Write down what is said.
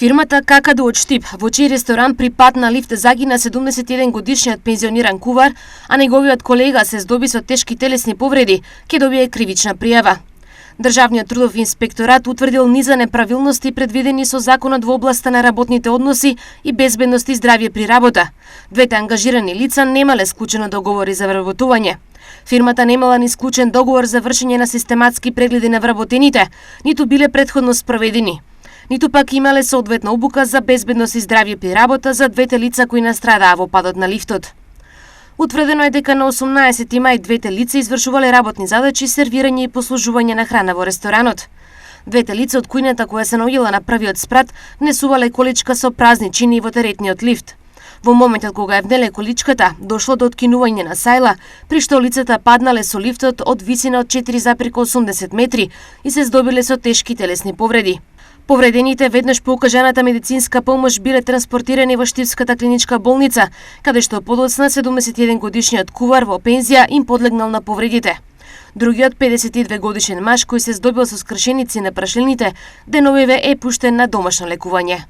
Фирмата Какадо од Штип, во чиј ресторан при пат на лифт загина 71 годишниот пензиониран кувар, а неговиот колега се здоби со тешки телесни повреди, ќе добие кривична пријава. Државниот трудов инспекторат утврдил низа неправилности предвидени со законот во областа на работните односи и безбедност и здравје при работа. Двете ангажирани лица немале склучено договори за вработување. Фирмата немала ни склучен договор за вршење на систематски прегледи на вработените, ниту биле претходно спроведени. Ниту пак имале соодветна обука за безбедност и здравје при работа за двете лица кои настрадаа во падот на лифтот. Утврдено е дека на 18 мај двете лица извршувале работни задачи, сервирање и послужување на храна во ресторанот. Двете лица од кујната која се наоѓала на првиот спрат внесувале количка со празни чини во теретниот лифт. Во моментот кога е внеле количката, дошло до откинување на сајла, при што лицата паднале со лифтот од висина од 4,80 метри и се здобиле со тешки телесни повреди. Повредените веднаш по укажаната медицинска помош биле транспортирани во Штипската клиничка болница, каде што подоцна 71 годишниот кувар во пензија им подлегнал на повредите. Другиот 52 годишен маж кој се здобил со скршеници на прашлените, деновиве е пуштен на домашно лекување.